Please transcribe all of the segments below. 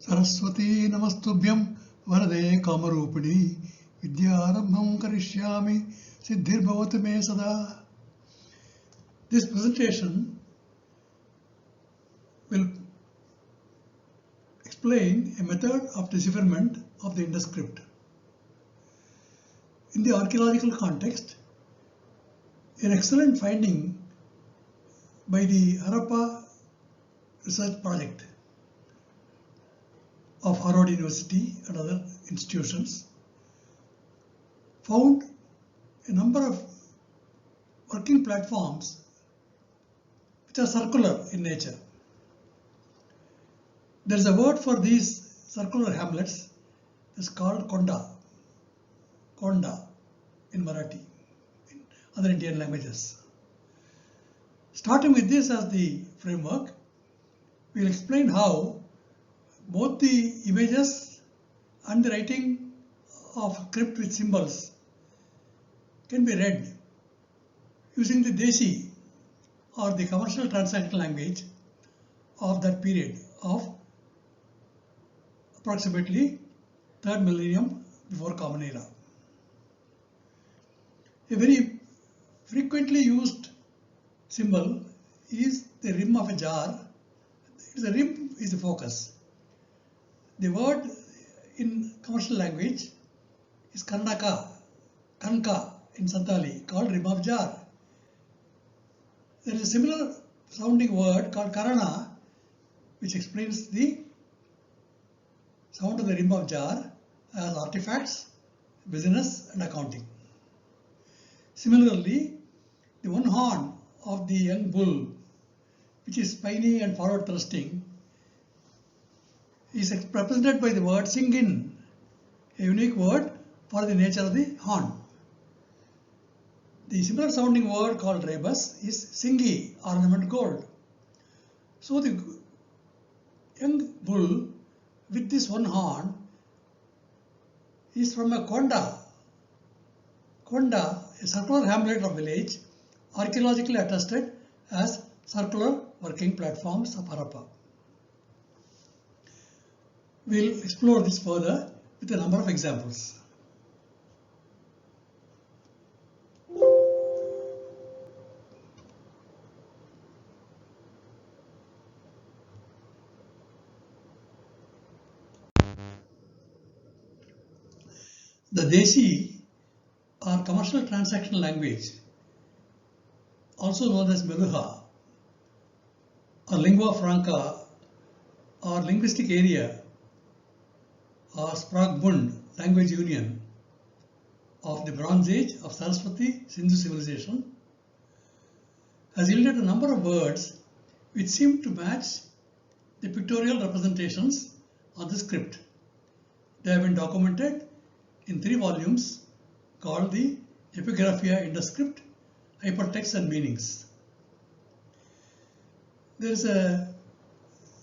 सरस्वती नमस्तुभ्यं वरदे कामरूपिणी विद्यारम्भं करिष्यामि सिद्धिर्भवतु मे सदा. This presentation will explain a method of decipherment of the Indus Script. In the archaeological context, an excellent finding by the Harappa research project of Harvard University and other institutions found a number of working platforms which are circular in nature. There is a word for these circular hamlets. It's called konda in Marathi, in other Indian languages. Starting with this as the framework, we will explain how both the images and the writing of script with symbols can be read using the deśī or the commercial transaction language of that period of approximately 3rd millennium before Common Era. A very frequently used symbol is the rim of a jar. The rim is the focus. The word in commercial language is kanka in Santali, called rim of jar. There is a similar sounding word called karana, which explains the sound of the rim of jar as artifacts, business and accounting. Similarly, the one horn of the young bull, which is spiny and forward thrusting, is represented by the word singin, a unique word for the nature of the horn. The similar sounding word called rebus is singi, ornament gold. So the young bull with this one horn is from a konda, a circular hamlet or village, archaeologically attested as circular working platforms of Harappa. We will explore this further with a number of examples. The deśī or commercial transaction language, also known as Meluhha or lingua franca or linguistic area or Spragbund language union of the Bronze Age of Saraswati Sindhu civilization, has yielded a number of words which seem to match the pictorial representations on the script. They have been documented in 3 volumes called the Epigraphia Indus Script, Hypertext and Meanings. There is a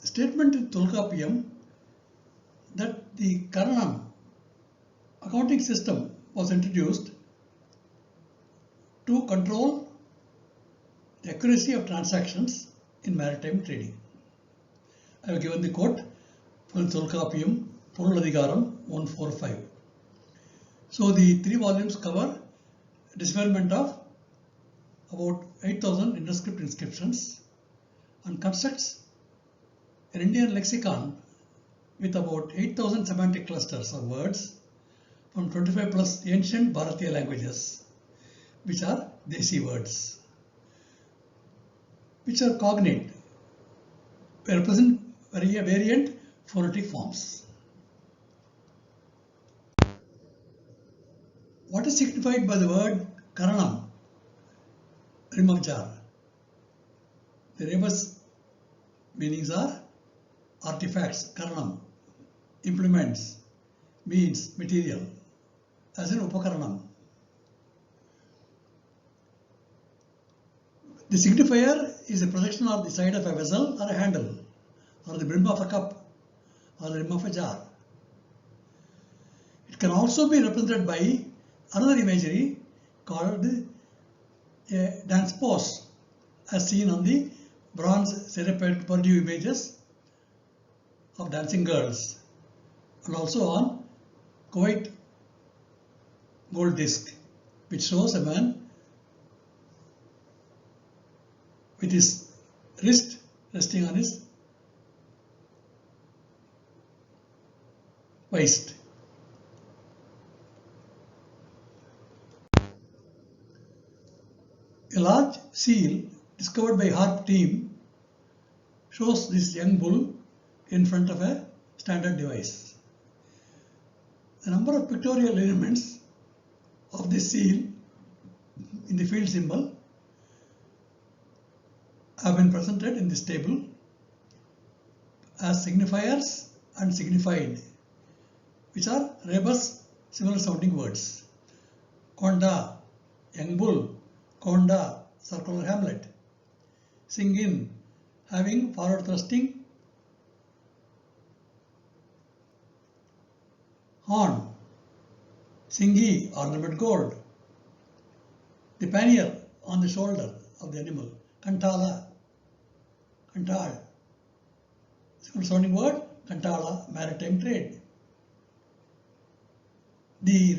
statement in Tolkappiyam that the Karanam accounting system was introduced to control the accuracy of transactions in maritime trading. I have given the quote from Tolkappiyam, Poruladhigaram 145. So the 3 volumes cover decipherment of about 8,000 Indus Script inscriptions and constructs an Indian lexicon with about 8,000 semantic clusters of words from 25 plus ancient Bharatiya languages, which are deśī words, which are cognate, represent variant phonetic forms. What is signified by the word karanam, rim of jar? The rebus meanings are artifacts, karanam, implements, means, material, as in upakaranam. The signifier is a projection of the side of a vessel or a handle, or the brim of a cup, or the rim of a jar. It can also be represented by another imagery called a dance pose, as seen on the bronze Serapet Purdue images of dancing girls, and also on Kuwait gold disc, which shows a man with his wrist resting on his waist. A large seal discovered by HARP team shows this young bull in front of a standard device. The number of pictorial elements of this seal in the field symbol have been presented in this table as signifiers and signified, which are rebus similar sounding words. Konda, young bull. Konda, circular hamlet. Singin, having forward thrusting horn. Singi, ornament gold. The pannier on the shoulder of the animal. Kantala, kantal. Similar sounding word, kantala, maritime trade. The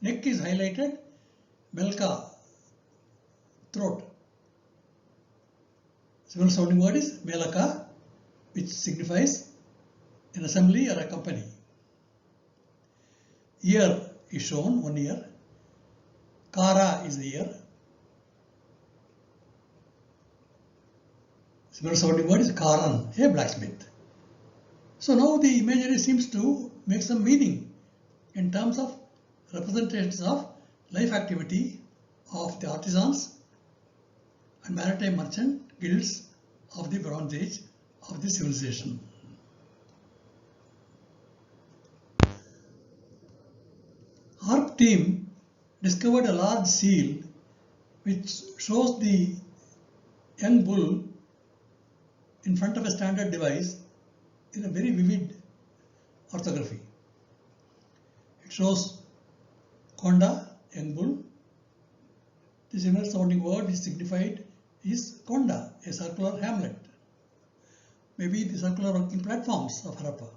neck is highlighted. Meluhha, throat. Similar sounding word is Meluhha, which signifies an assembly or a company. Ear is shown, one ear. Kara is the ear. Similar sounding word is Karan, a blacksmith. So now the imagery seems to make some meaning in terms of representations of life activity of the artisans and maritime merchant guilds of the Bronze Age of the civilization. HARP team discovered a large seal which shows the young bull in front of a standard device in a very vivid orthography. It shows Konda, young bull. The similar sounding word which signified is Konda, a circular hamlet. Maybe the circular working platforms of Harappa,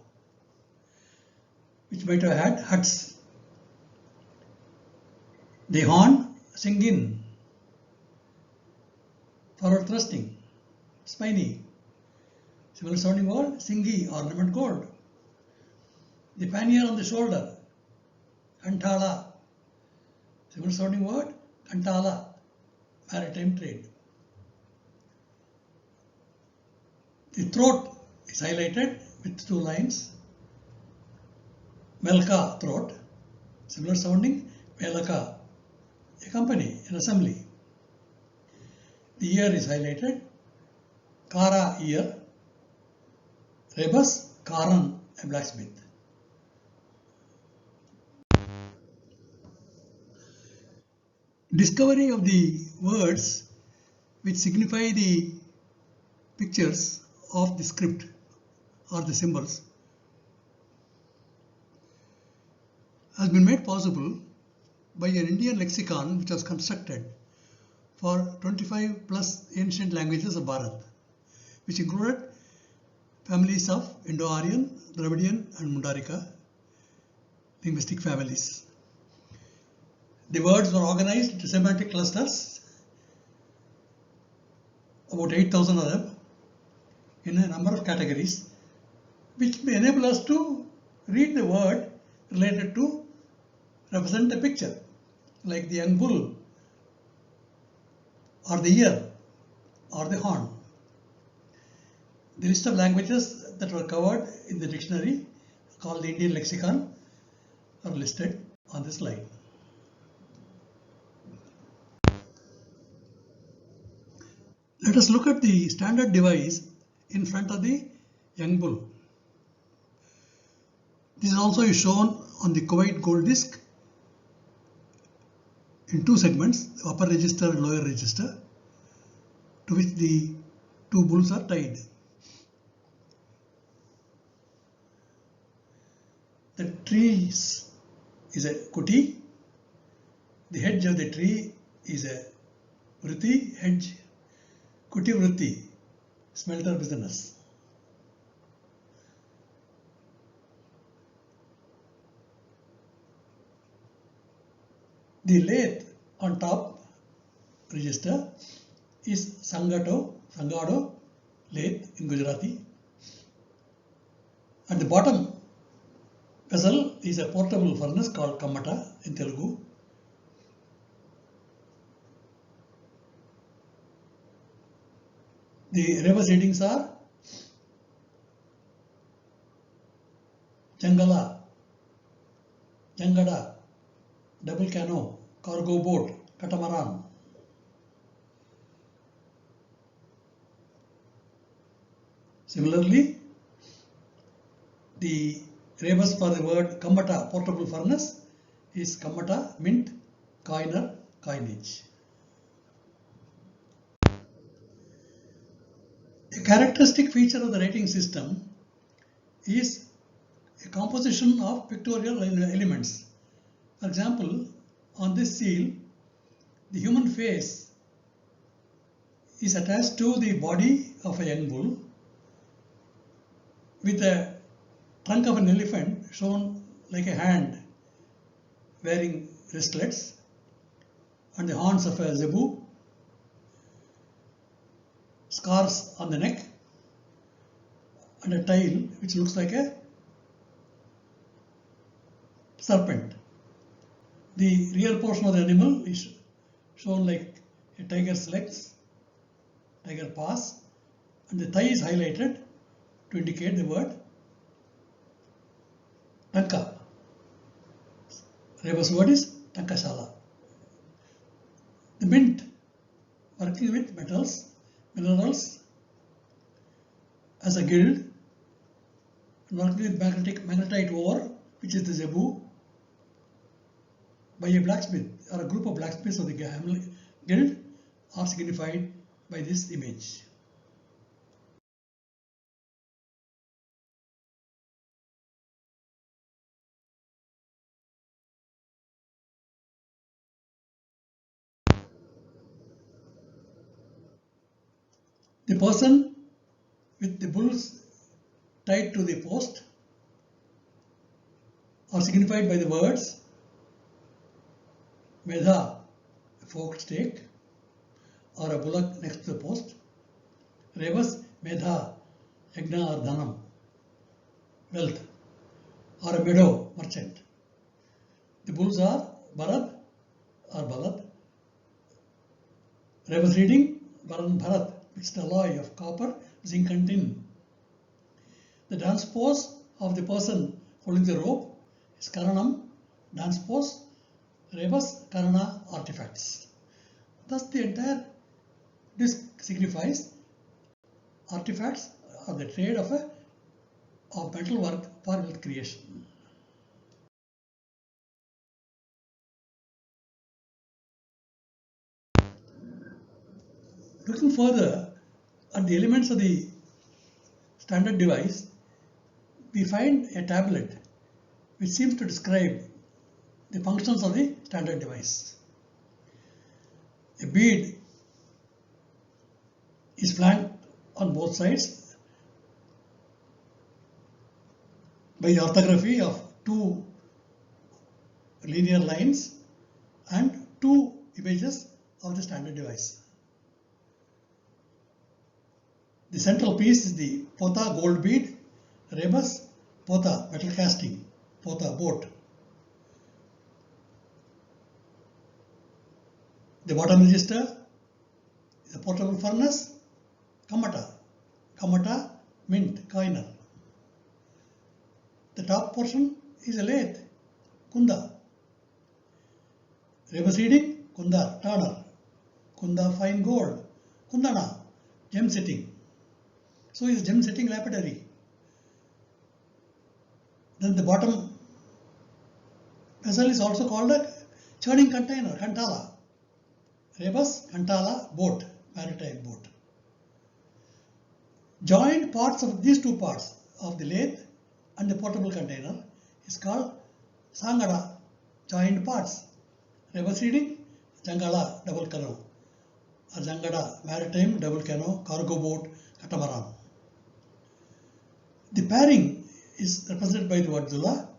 which might have had huts. The horn, singin, forward thrusting, spiny. Similar sounding word, singi, ornament gold. The pannier on the shoulder, kantala. Similar sounding word, kantala, maritime trade. The throat is highlighted with two lines. Meluhha, throat. Similar sounding, Meluhha, a company, an assembly. The ear is highlighted. Kara, ear. Rebus, Karan, a blacksmith. Discovery of the words which signify the pictures of the script or the symbols has been made possible by an Indian lexicon which was constructed for 25 plus ancient languages of Bharat, which included families of Indo-Aryan, Dravidian and Mundarika linguistic families. The words were organized into semantic clusters, about 8,000 of them, in a number of categories, which may enable us to read the word related to represent a picture, like the young bull, or the ear, or the horn. The list of languages that were covered in the dictionary, called the Indian lexicon, are listed on this slide. Let us look at the standard device in front of the young bull. This also is shown on the Kuwait gold disc in two segments, the upper register and lower register, to which the two bulls are tied. The tree is a kuti. The hedge of the tree is a vritti hedge. Kuti vritti, smelter business. The lathe on top register is Sangado lathe in Gujarati. At the bottom vessel is a portable furnace called Kammata in Telugu. The reverse readings are Jangala, Jangada, double canoe, cargo boat, catamaran. Similarly, the rebus for the word Kammata, portable furnace, is Kammata, mint, coiner, coinage. A characteristic feature of the writing system is a composition of pictorial elements. For example, on this seal, the human face is attached to the body of a young bull, with the trunk of an elephant shown like a hand wearing wristlets, and the horns of a zebu, scars on the neck, and a tail which looks like a serpent. The rear portion of the animal is shown like a tiger's legs, tiger paws, and the thigh is highlighted to indicate the word Tanka. Rebus word is Tankashala. The mint, working with metals, minerals as a guild, working with magnetite ore, which is the zebu, by a blacksmith or a group of blacksmiths of the guild, are signified by this image. The person with the bulls tied to the post are signified by the words Meluhha, a forked stake, or a bullock next to the post. Rebus, Meluhha, Yagna or Dhanam, wealth, or a meadow merchant. The bulls are Bharat or Bharat. Rebus reading Bharan Bharat, which is the alloy of copper, zinc and tin. The dance pose of the person holding the rope is Karanam, dance pose, Rebus, Karana, artifacts. Thus the entire disc signifies artifacts or the trade of metal work for wealth creation. Looking further at the elements of the standard device, we find a tablet which seems to describe the functions of the standard device. A bead is flanked on both sides by the orthography of two linear lines and two images of the standard device. The central piece is the Pota gold bead, Rebus, Pota metal casting, Pota boat. The bottom register is a portable furnace, Kammata, mint, coiner. The top portion is a lathe, Kunda. Rebus reading, Kunda, turner, Kunda fine gold, Kundana, gem setting. So is gem setting lapidary. Then the bottom vessel is also called a churning container, Kantala. Rebus, Kantala, boat, maritime boat. Joined parts of these two parts of the lathe and the portable container is called Sangada, joined parts. Rebus reading, Jangala, double canoe, or Jangada, maritime double canoe, cargo boat, catamaran. The pairing is represented by the word Dula.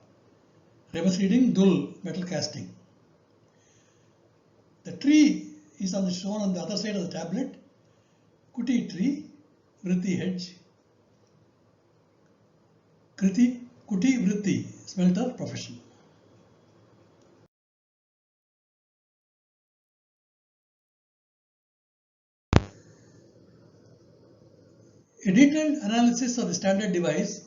Rebus reading, Dul, metal casting. The tree is shown on the other side of the tablet. Kuti tree, vritti hedge. Kuti vritti, smelter profession. A detailed analysis of the standard device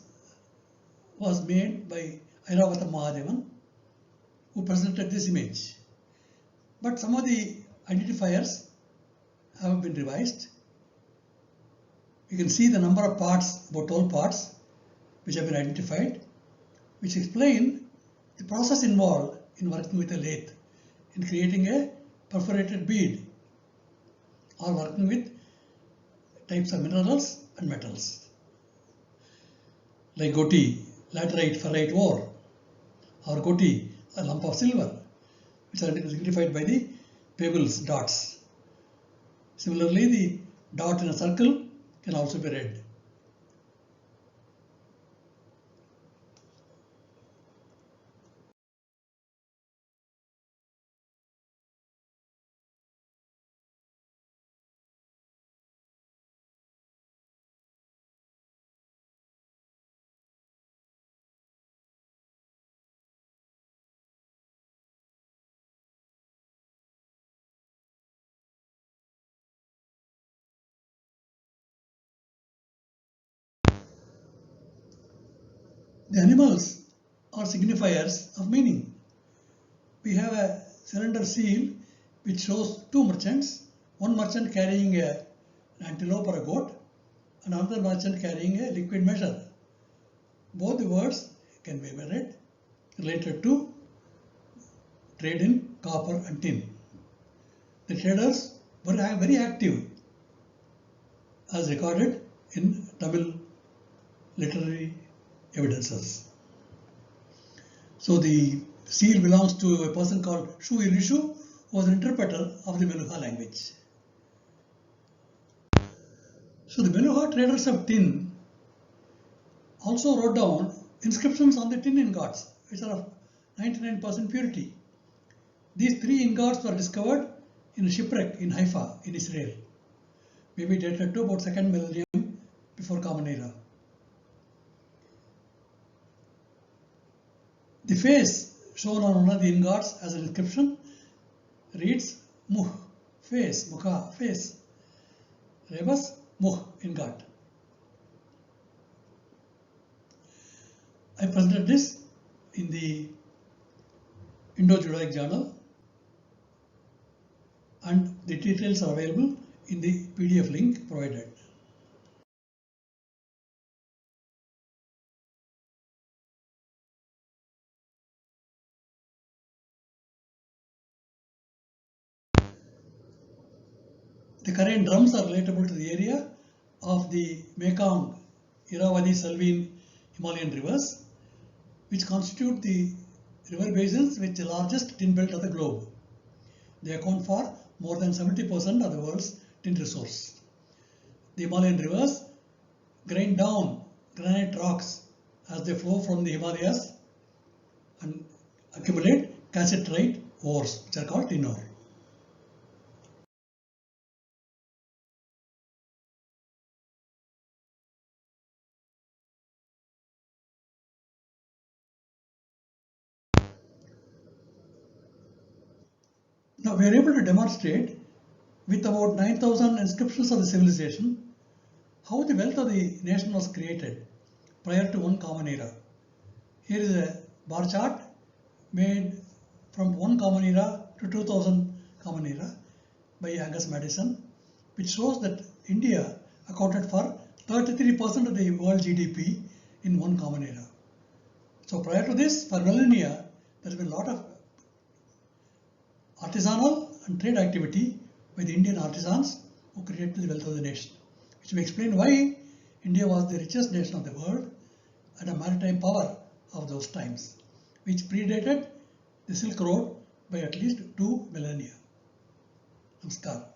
was made by Airavata Mahadevan, who presented this image. But some of the identifiers have been revised. You can see the number of parts, about 12 parts, which have been identified, which explain the process involved in working with a lathe, in creating a perforated bead, or working with types of minerals and metals, like goti, laterite ferrite ore, or goti, a lump of silver, which are signified by the pebbles, dots. Similarly, the dot in a circle can also be read. The animals are signifiers of meaning. We have a cylinder seal which shows two merchants, one merchant carrying an antelope or a goat, and another merchant carrying a liquid measure. Both the words can be read related to trade in copper and tin. The traders were very active, as recorded in Tamil literary evidences. So the seal belongs to a person called Shu Ilishu, who was an interpreter of the Meluhha language. So the Meluhha traders of tin also wrote down inscriptions on the tin ingots, which are of 99% purity. These three ingots were discovered in a shipwreck in Haifa in Israel, maybe dated to about 2nd millennium before Common Era. The face shown on one of the ingots as an inscription reads Muh, face, Mukha, face. Rebus, Muh, ingot. I presented this in the Indo-Judaic Journal, and the details are available in the PDF link provided. The current drums are relatable to the area of the Mekong, Irrawaddy, Salween, Himalayan rivers, which constitute the river basins with the largest tin belt of the globe. They account for more than 70% of the world's tin resource. The Himalayan rivers grind down granite rocks as they flow from the Himalayas and accumulate cassiterite ores, which are called tin ore. Now we are able to demonstrate with about 9,000 inscriptions of the civilization how the wealth of the nation was created prior to one common era. Here is a bar chart made from one common era to 2000 common era by Angus Madison, which shows that India accounted for 33% of the world GDP in one common era. So prior to this, for millennia, there has been a lot of artisanal and trade activity by the Indian artisans who created the wealth of the nation, which may explain why India was the richest nation of the world and a maritime power of those times, which predated the Silk Road by at least 2 millennia. Namaskar.